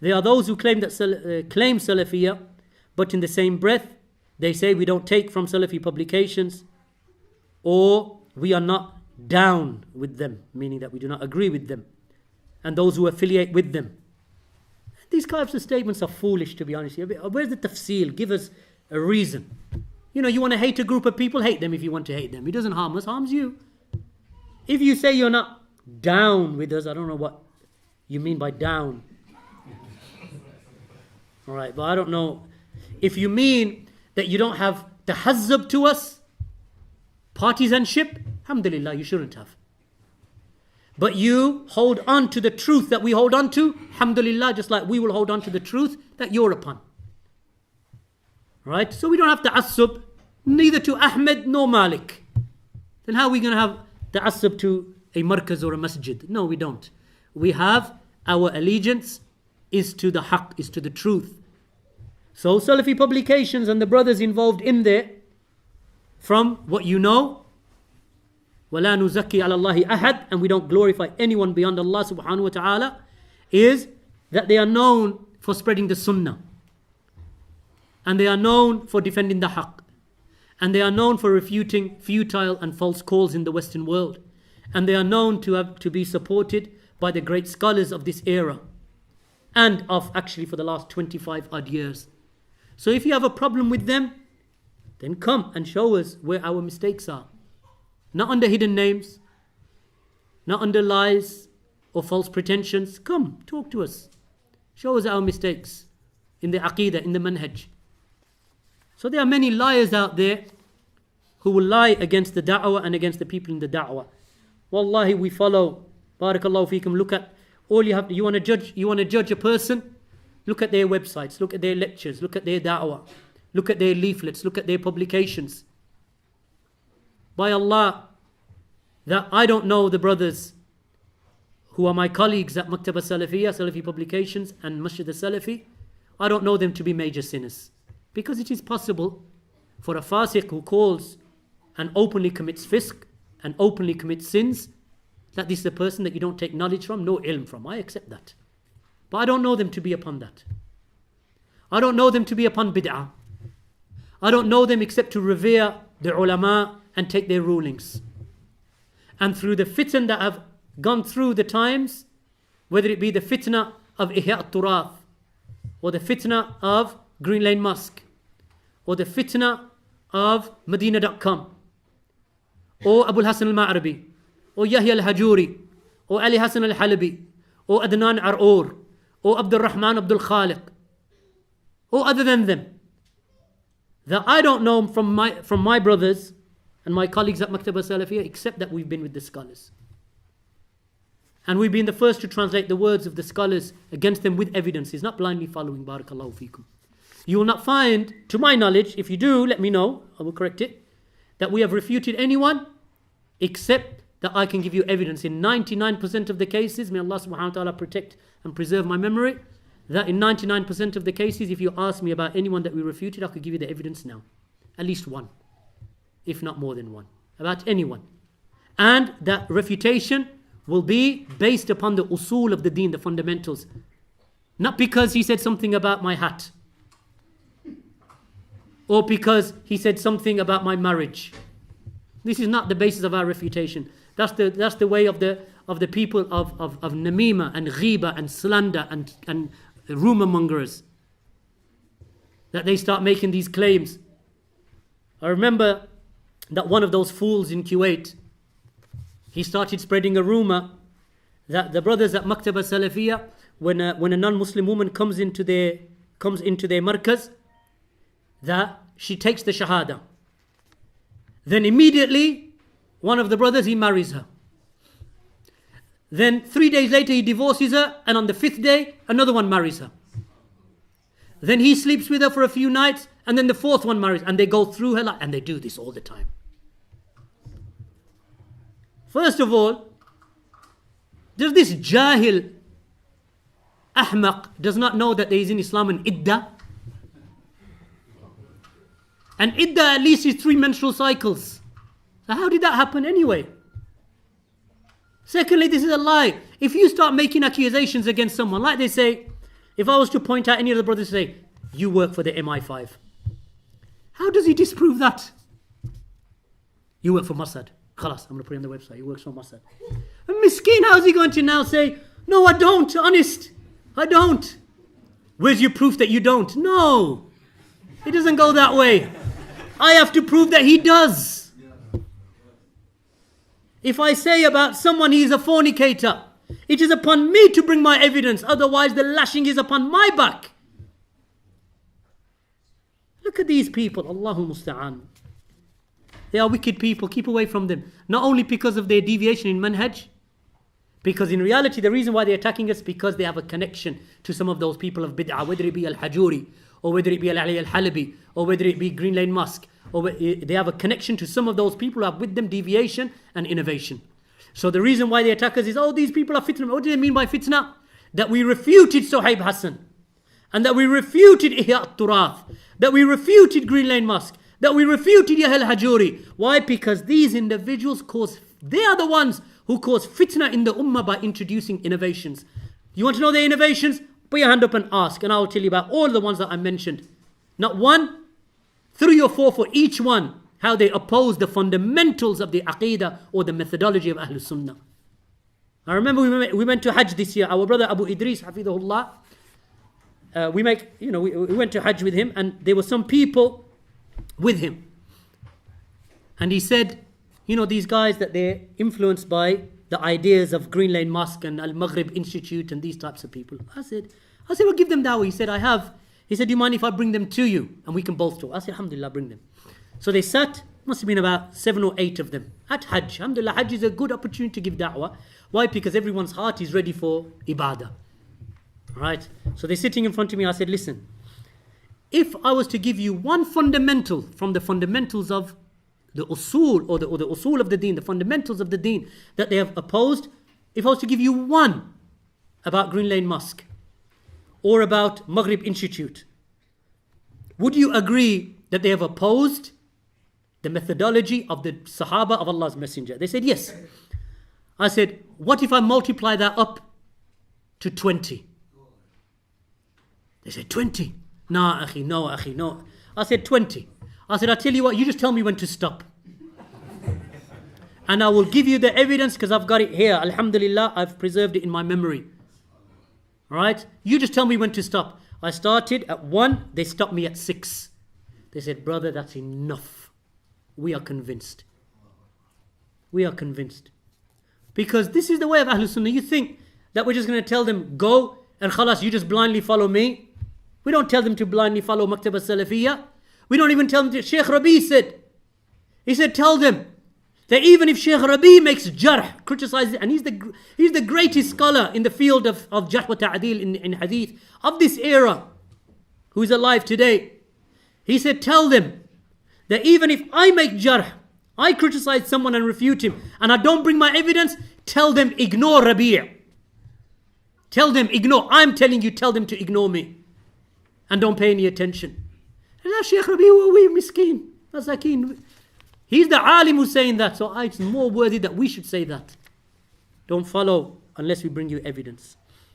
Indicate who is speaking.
Speaker 1: There are those who claim Salafiyya, but in the same breath, they say we don't take from Salafi publications, or we are not down with them, meaning that we do not agree with them, and those who affiliate with them. These types of statements are foolish, to be honest. Where's the tafsil? Give us a reason. You want to hate a group of people, hate them if you want to hate them. It doesn't harm us, harms you. If you say you're not down with us, I don't know what you mean by down. All right, but I don't know. If you mean that you don't have tahazzub to us, partisanship, alhamdulillah, you shouldn't have. But you hold on to the truth that we hold on to, alhamdulillah, just like we will hold on to the truth that you're upon. Right? So we don't have ta'assub, neither to Ahmed nor Malik. Then how are we going to have ta'assub to a markaz or a masjid? No, we don't. We have our allegiance is to the haqq, is to the truth. So Salafi publications and the brothers involved in there, from what you know, وَلَا نُزَكِّي عَلَى اللَّهِ أَحَدٍ, and we don't glorify anyone beyond Allah subhanahu wa ta'ala, is that they are known for spreading the sunnah. And they are known for defending the haqq. And they are known for refuting futile and false calls in the Western world. And they are known to be supported by the great scholars of this era. And of actually for the last 25 odd years. So if you have a problem with them, then come and show us where our mistakes are. Not under hidden names, not under lies or false pretensions. Come, talk to us. Show us our mistakes in the aqeedah, in the manhaj. So there are many liars out there who will lie against the da'wah and against the people in the da'wah. Wallahi, we follow. Barakallahu feekum. Look at all you have. You want to judge a person? Look at their websites, look at their lectures, look at their da'wah, look at their leaflets, look at their publications. By Allah, that I don't know the brothers who are my colleagues at Maktaba Salafiyya, Salafi Publications and Masjid al-Salafi, I don't know them to be major sinners. Because it is possible for a fasiq who calls and openly commits fisk and openly commits sins, that this is a person that you don't take knowledge from, no ilm from. I accept that. But I don't know them to be upon that. I don't know them to be upon bid'ah. I don't know them except to revere the ulama and take their rulings. And through the fitan that have gone through the times, whether it be the fitna of Ihya al-Turath, or the fitna of Green Lane Mosque, or the fitna of Medina.com, or Abu al-Hasan al-Ma'rabi, or Yahya al-Hajuri, or Ali Hassan al-Halabi, or Adnan Ar'ur, or Abdul Rahman Abdul Khaliq, or other than them, that I don't know from my brothers and my colleagues at Maktaba Salafiyya, except that we've been with the scholars. And we've been the first to translate the words of the scholars against them with evidences, not blindly following. Barakallahu feekum. You will not find, to my knowledge, if you do, let me know, I will correct it, that we have refuted anyone except that I can give you evidence in 99% of the cases. May Allah subhanahu wa ta'ala protect and preserve my memory. That in 99% of the cases, if you ask me about anyone that we refuted, I could give you the evidence now. At least one, if not more than one, about anyone. And that refutation will be based upon the usul of the deen, the fundamentals. Not because he said something about my hat, or because he said something about my marriage. This is not the basis of our refutation. That's the way of the people of namima and ghiba and slander and rumor mongers, that they start making these claims. I remember that one of those fools in Kuwait, he started spreading a rumor that the brothers at Maktaba Salafiyya, when a non-Muslim woman comes into their markaz, that she takes the shahada. Then immediately, one of the brothers, he marries her. Then 3 days later, he divorces her, and on the 5th day, another one marries her. Then he sleeps with her for a few nights, and then the 4th one marries, and they go through her life, and they do this all the time. First of all, does this jahil, ahmaq, does not know that there is in Islam an iddah? And iddah at least is 3 menstrual cycles. So how did that happen anyway? Secondly, this is a lie. If you start making accusations against someone, like they say, If I was to point out any of the brothers and say, you work for the MI5, how does he disprove that? You work for Mossad. Khalas, I'm going to put it on the website. He works for Mossad. And Miskeen, how's he going to now say, no, I don't, honest, I don't. Where's your proof that you don't? No, it doesn't go that way. I have to prove that he does. If I say about someone he is a fornicator, it is upon me to bring my evidence. Otherwise, the lashing is upon my back. Look at these people. Allahu musta'an. They are wicked people. Keep away from them. Not only because of their deviation in manhaj, because in reality, the reason why they're attacking us, because they have a connection to some of those people of bid'ah, whether it be Al-Hajuri, or whether it be Al-Ali Al-Halabi, or whether it be Green Lane Mosque, or they have a connection to some of those people who have with them deviation and innovation. So the reason why they attack us is, oh, these people are fitna. What do they mean by fitna? That we refuted Suhaib Hassan, and that we refuted Ihya al-Turath, that we refuted Green Lane Mosque, that we refuted Yahya al-Hajuri. Why? Because these individuals they are the ones who cause fitna in the ummah by introducing innovations. You want to know their innovations? Put your hand up and ask, and I'll tell you about all the ones that I mentioned. Not one, 3 or 4 for each one, how they oppose the fundamentals of the aqidah or the methodology of Ahlul Sunnah. I remember we went to Hajj this year. Our brother Abu Idris, Hafidhullah, we went to Hajj with him, and there were some people with him. And he said, these guys that they're influenced by the ideas of Green Lane Mosque and Al-Maghrib Institute and these types of people. I said, well, give them dawah. He said, I have. He said, do you mind if I bring them to you? And we can both talk. I said, alhamdulillah, bring them. So they sat, must have been about 7 or 8 of them at Hajj. Alhamdulillah, Hajj is a good opportunity to give da'wah. Why? Because everyone's heart is ready for ibadah. Right? So they're sitting in front of me. I said, listen, if I was to give you one fundamental from the fundamentals of the usul or the usul of the deen, the fundamentals of the deen that they have opposed, if I was to give you one about Green Lane Mosque or about Maghrib Institute, would you agree that they have opposed the methodology of the Sahaba of Allah's Messenger? They said yes. I said, what if I multiply that up to 20? They said 20. No, akhi, no. I said 20. I said, I'll tell you what, you just tell me when to stop. And I will give you the evidence because I've got it here. Alhamdulillah, I've preserved it in my memory. Right? You just tell me when to stop. I started at 1, they stopped me at 6. They said, brother, that's enough. We are convinced. We are convinced. Because this is the way of Ahlul Sunnah. You think that we're just going to tell them, go and khalas, you just blindly follow me. We don't tell them to blindly follow Maktab al-Salafiyya. We don't even tell them to. Shaykh Rabi said, he said, tell them that even if Shaykh Rabi makes jarh, criticizes, and he's the greatest scholar in the field of jarh wa ta'adil in hadith of this era, who is alive today. He said, tell them that even if I make jarh, I criticize someone and refute him, and I don't bring my evidence, tell them ignore Rabi'. Tell them ignore. I'm telling you, tell them to ignore me. And don't pay any attention. And now Shaykh Rabi' we miskeen. Masakeen. He's the alim who's saying that. So it's more worthy that we should say that. Don't follow unless we bring you evidence.